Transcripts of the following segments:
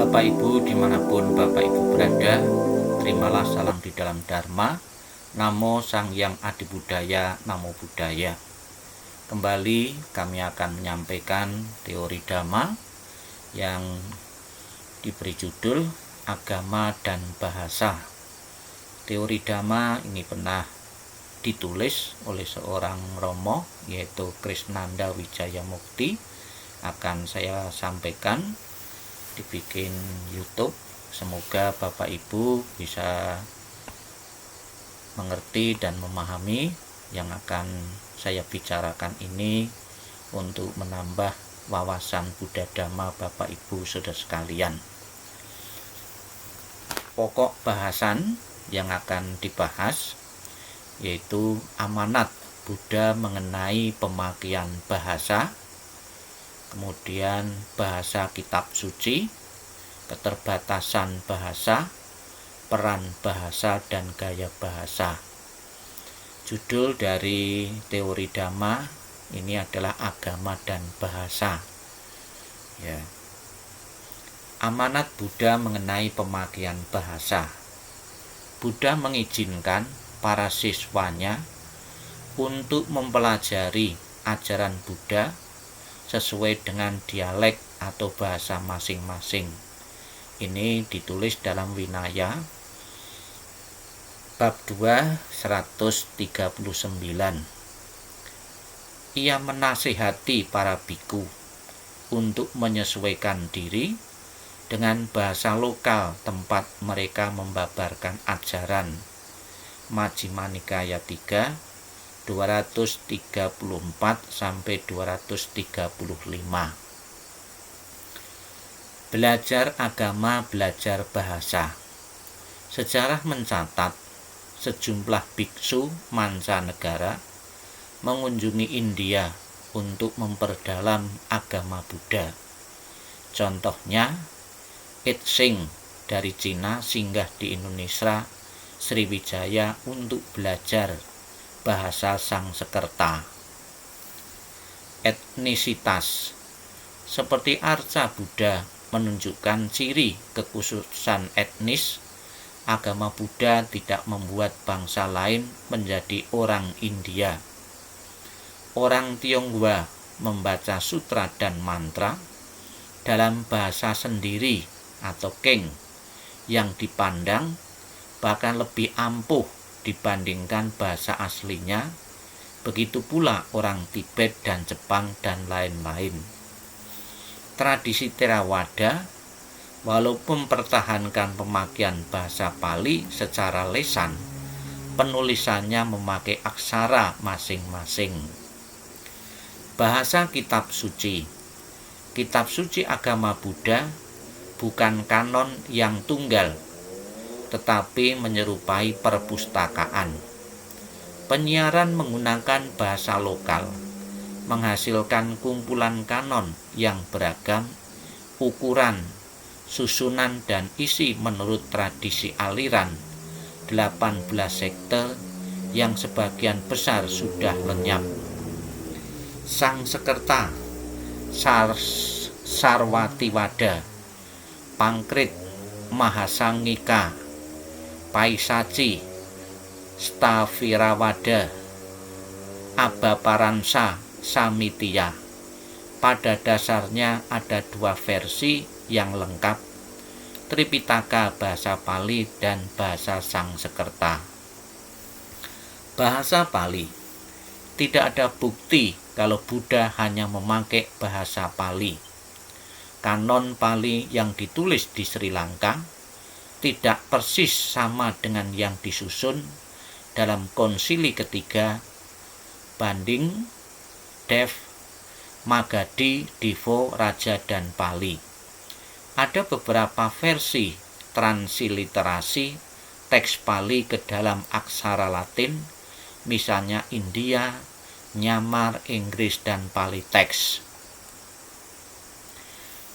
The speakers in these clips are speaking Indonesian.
Bapak Ibu dimanapun Bapak Ibu berada, terimalah salam di dalam Dharma. Namo Sang Hyang Adibudaya, Namo Buddhaya. Kembali kami akan menyampaikan teori Dhamma yang diberi judul Agama dan Bahasa. Teori Dhamma ini pernah ditulis oleh seorang Romo, yaitu Krisnanda Wijaya Mukti. Akan saya sampaikan, dibikin YouTube. Semoga Bapak Ibu bisa mengerti dan memahami yang akan saya bicarakan ini untuk menambah wawasan Buddha Dhamma Bapak Ibu saudara sekalian. Pokok bahasan yang akan dibahas yaitu amanat Buddha mengenai pemakaian bahasa, kemudian bahasa kitab suci, keterbatasan bahasa, peran bahasa dan gaya bahasa. Judul dari teori Dhamma ini adalah Agama dan Bahasa. Ya. Amanat Buddha mengenai pemakaian bahasa. Buddha mengizinkan para siswanya untuk mempelajari ajaran Buddha sesuai dengan dialek atau bahasa masing-masing. Ini ditulis dalam Vinaya bab 2 139. Ia menasihati para biku untuk menyesuaikan diri dengan bahasa lokal tempat mereka membabarkan ajaran. Majjhima Nikaya 3 234 sampai 235. Belajar agama, belajar bahasa. Sejarah mencatat sejumlah biksu mancanegara mengunjungi India untuk memperdalam agama Buddha. Contohnya, It Sing dari Cina singgah di Indonesia Sriwijaya untuk belajar bahasa Sangsekerta. Etnisitas. Seperti arca Buddha menunjukkan ciri kekhususan etnis, agama Buddha tidak membuat bangsa lain menjadi orang India. Orang Tionghoa membaca sutra dan mantra dalam bahasa sendiri atau Keng yang dipandang bahkan lebih ampuh dibandingkan bahasa aslinya. Begitu pula orang Tibet dan Jepang dan lain-lain. Tradisi Theravada walaupun mempertahankan pemakaian bahasa Pali secara lisan, penulisannya memakai aksara masing-masing. Bahasa kitab suci. Kitab suci agama Buddha bukan kanon yang tunggal, tetapi menyerupai perpustakaan. Penyiaran menggunakan bahasa lokal menghasilkan kumpulan kanon yang beragam, ukuran, susunan dan isi menurut tradisi aliran 18 sekte yang sebagian besar sudah lenyap. Sangsekerta, Sarwatiwada, Pangkrit, Mahasangika, Paisaci, Stavirawada, Abaparansa, Samitya. Pada dasarnya ada dua versi yang lengkap, Tripitaka bahasa Pali dan bahasa Sangsekerta. Bahasa Pali. Tidak ada bukti kalau Buddha hanya memakai bahasa Pali. Kanon Pali yang ditulis di Sri Lanka tidak persis sama dengan yang disusun dalam konsili ketiga Banding, Dev, Magadhi, Divo, Raja, dan Pali. Ada beberapa versi transliterasi teks Pali ke dalam aksara Latin, misalnya India, Myanmar, Inggris, dan Pali teks.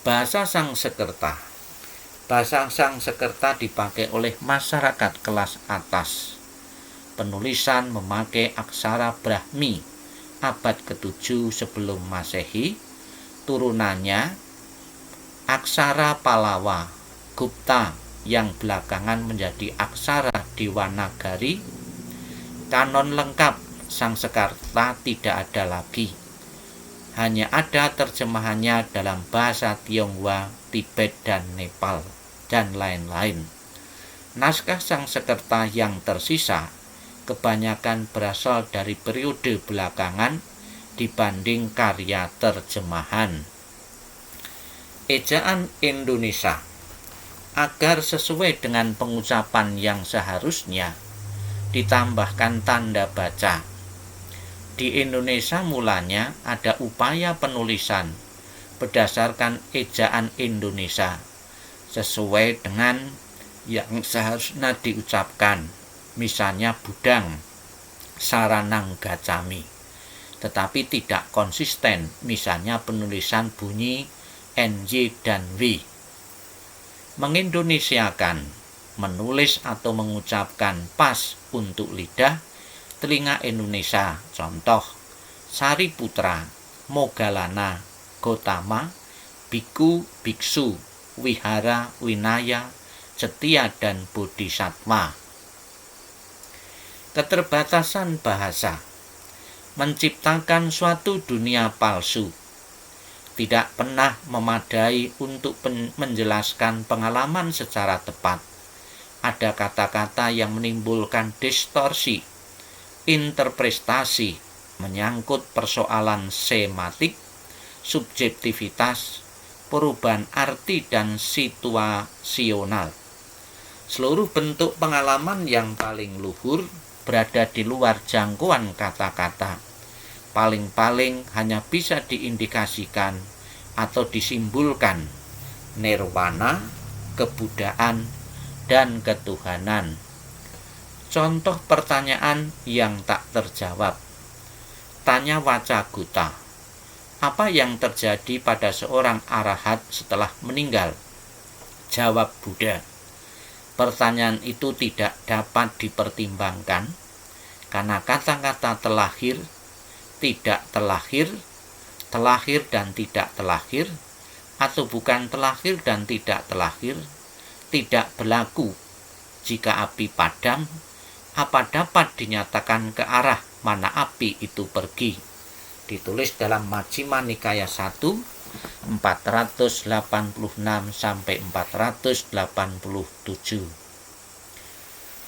Bahasa Sangsekerta. Bahasa Sangsekerta dipakai oleh masyarakat kelas atas. Penulisan memakai aksara Brahmi abad ke-7 sebelum Masehi. Turunannya aksara Pallava Gupta yang belakangan menjadi aksara Dewanagari. Kanon lengkap Sangsekerta tidak ada lagi. Hanya ada terjemahannya dalam bahasa Tionghoa, Tibet, dan Nepal, dan lain-lain. Naskah Sangsekerta yang tersisa kebanyakan berasal dari periode belakangan dibanding karya terjemahan. Ejaan Indonesia. Agar sesuai dengan pengucapan yang seharusnya, ditambahkan tanda baca. Di Indonesia mulanya ada upaya penulisan berdasarkan ejaan Indonesia sesuai dengan yang seharusnya diucapkan, misalnya Budang, Saranang Gacami, tetapi tidak konsisten, misalnya penulisan bunyi NY dan W. Mengindonesiakan, menulis atau mengucapkan pas untuk lidah telinga Indonesia, contoh Sariputra, Mogalana, Gotama, Biku, Biksu, Wihara, Winaya, Setia, dan Bodhisattva. Keterbatasan bahasa menciptakan suatu dunia palsu, tidak pernah memadai untuk menjelaskan pengalaman secara tepat. Ada kata-kata yang menimbulkan distorsi, interpretasi, menyangkut persoalan sematik, subjektivitas, perubahan arti, dan situasional. Seluruh bentuk pengalaman yang paling luhur berada di luar jangkauan kata-kata. Paling-paling hanya bisa diindikasikan atau disimbolkan nirwana, kebudaan, dan ketuhanan. Contoh pertanyaan yang tak terjawab. Tanya Wacagota, apa yang terjadi pada seorang arahat setelah meninggal? Jawab Buddha. Pertanyaan itu tidak dapat dipertimbangkan karena kata-kata telahir, tidak telahir, telahir dan tidak telahir, atau bukan telahir dan tidak telahir, tidak berlaku. Jika api padam, apa dapat dinyatakan ke arah mana api itu pergi? Ditulis dalam Majjhima Nikaya 1, 486 sampai 487.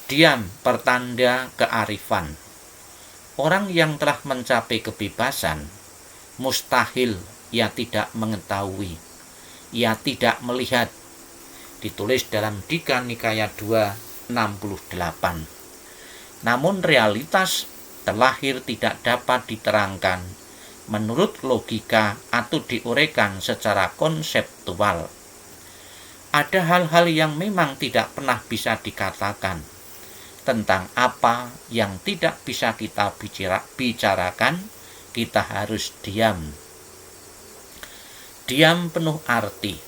Diam pertanda kearifan. Orang yang telah mencapai kebebasan, mustahil ia tidak mengetahui, ia tidak melihat. Ditulis dalam Dika Nikaya 2, 68. Namun realitas terlahir tidak dapat diterangkan menurut logika atau diuraikan secara konseptual. Ada hal-hal yang memang tidak pernah bisa dikatakan. Tentang apa yang tidak bisa kita bicarakan, kita harus diam. Diam penuh arti.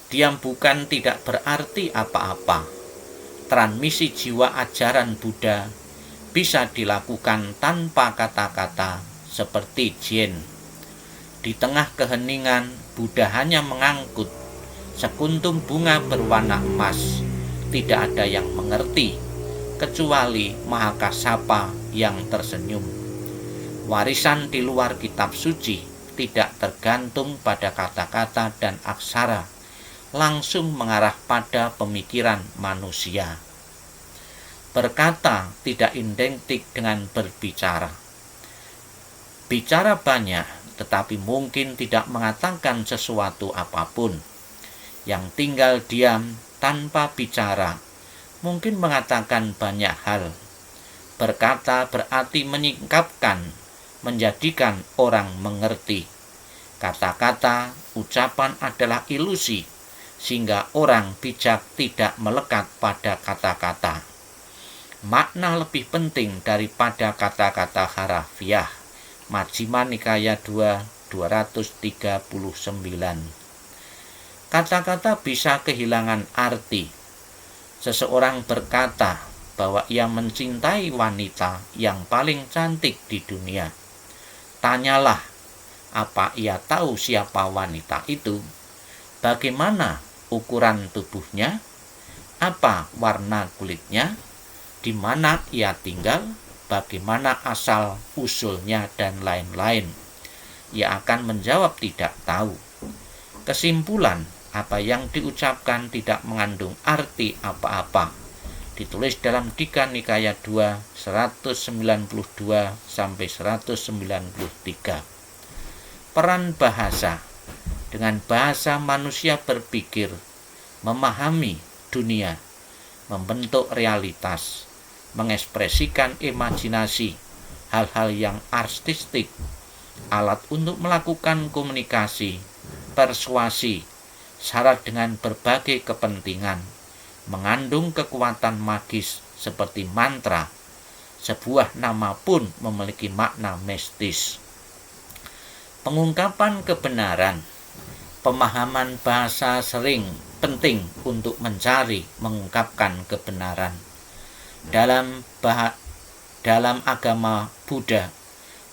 Diam bukan tidak berarti apa-apa. Transmisi jiwa ajaran Buddha bisa dilakukan tanpa kata-kata seperti Zen. Di tengah keheningan, Buddha hanya mengangkut sekuntum bunga berwarna emas. Tidak ada yang mengerti kecuali Mahakasapa yang tersenyum. Warisan di luar kitab suci tidak tergantung pada kata-kata dan aksara, langsung mengarah pada pemikiran manusia. Berkata tidak identik dengan berbicara. Bicara banyak, tetapi mungkin tidak mengatakan sesuatu apapun. Yang tinggal diam tanpa bicara mungkin mengatakan banyak hal. Berkata berarti menyingkapkan, menjadikan orang mengerti. Kata-kata, ucapan adalah ilusi, sehingga orang bijak tidak melekat pada kata-kata. Makna lebih penting daripada kata-kata harafiah. Majjhima Nikaya 2, 239. Kata-kata bisa kehilangan arti. Seseorang berkata bahwa ia mencintai wanita yang paling cantik di dunia. Tanyalah, apa ia tahu siapa wanita itu? Bagaimana ukuran tubuhnya, apa warna kulitnya, di mana ia tinggal, bagaimana asal usulnya, dan lain-lain. Ia akan menjawab tidak tahu. Kesimpulan, apa yang diucapkan tidak mengandung arti apa-apa. Ditulis dalam Dika Nikaya 2 192 sampai 193. Peran bahasa. Dengan bahasa manusia berpikir, memahami dunia, membentuk realitas, mengekspresikan imajinasi, hal-hal yang artistik, alat untuk melakukan komunikasi, persuasi, syarat dengan berbagai kepentingan, mengandung kekuatan magis seperti mantra. Sebuah nama pun memiliki makna mistis. Pengungkapan kebenaran. Pemahaman bahasa sering penting untuk mencari, mengungkapkan kebenaran. Dalam agama Buddha,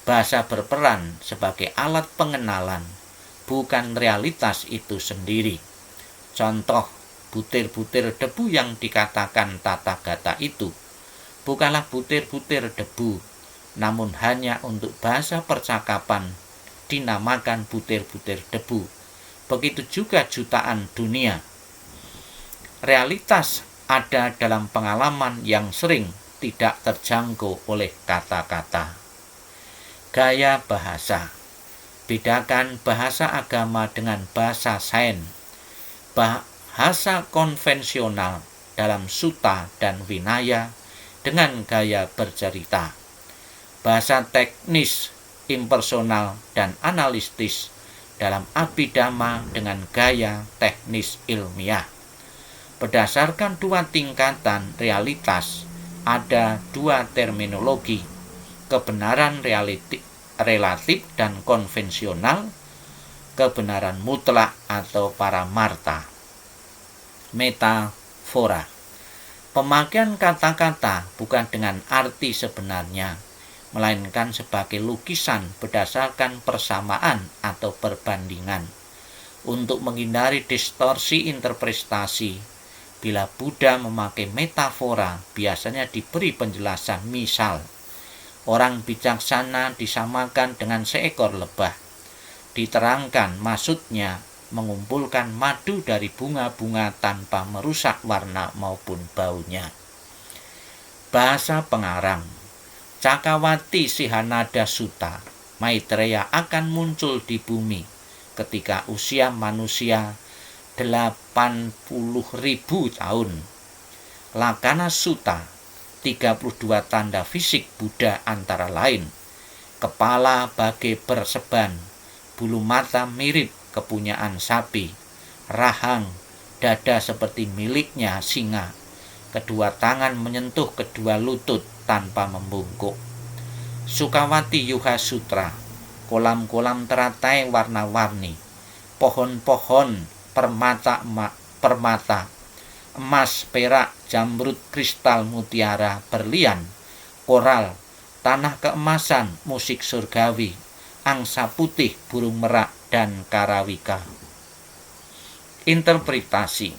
bahasa berperan sebagai alat pengenalan, bukan realitas itu sendiri. Contoh, butir-butir debu yang dikatakan Tathagata itu bukanlah butir-butir debu, namun hanya untuk bahasa percakapan dinamakan butir-butir debu. Begitu juga jutaan dunia. Realitas ada dalam pengalaman yang sering tidak terjangkau oleh kata-kata. Gaya bahasa. Bedakan bahasa agama dengan bahasa sains. Bahasa konvensional dalam sutta dan winaya dengan gaya bercerita. Bahasa teknis, impersonal, dan analitis dalam abhidhamma dengan gaya teknis ilmiah. Berdasarkan dua tingkatan realitas, ada dua terminologi, kebenaran relatif dan konvensional, kebenaran mutlak atau paramarta. Metafora. Pemakaian kata-kata bukan dengan arti sebenarnya, melainkan sebagai lukisan berdasarkan persamaan atau perbandingan. Untuk menghindari distorsi interpretasi, bila Buddha memakai metafora, biasanya diberi penjelasan. Misal, orang bijaksana disamakan dengan seekor lebah. Diterangkan maksudnya mengumpulkan madu dari bunga-bunga tanpa merusak warna maupun baunya. Bahasa pengarang. Cakawati Sihanada Sutta, Maitreya akan muncul di bumi ketika usia manusia 80.000 tahun. Lakana Sutta, 32 tanda fisik Buddha antara lain: kepala bagai berseban, bulu mata mirip kepunyaan sapi, rahang, dada seperti miliknya singa, kedua tangan menyentuh kedua lutut tanpa membungkuk. Sukawati Yuha Sutra, kolam-kolam teratai warna-warni, pohon-pohon permata, emas, perak, jamrud, kristal, mutiara, berlian, koral, tanah keemasan, musik surgawi, angsa putih, burung merak, dan karawika. Interpretasi.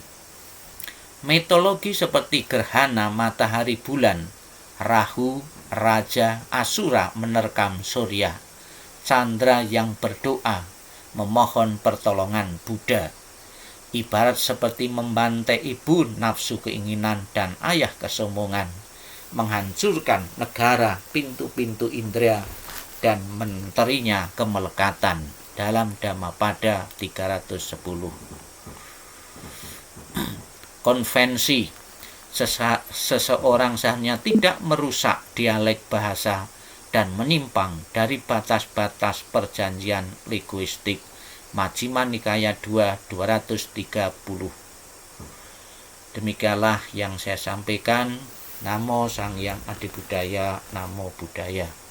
Mitologi seperti gerhana matahari bulan, Rahu, Raja, Asura menerkam Surya, Chandra yang berdoa memohon pertolongan Buddha, ibarat seperti membantai ibu nafsu keinginan dan ayah kesombongan, menghancurkan negara, pintu-pintu indera, dan menterinya kemelekatan. Dalam Dhammapada 310. Konvensi. Seseorang seharusnya tidak merusak dialek bahasa dan menyimpang dari batas-batas perjanjian linguistik. Majjhima Nikaya 2 230. Demikianlah yang saya sampaikan. Namo Sang Hyang Adibudaya, Namo Buddhaya.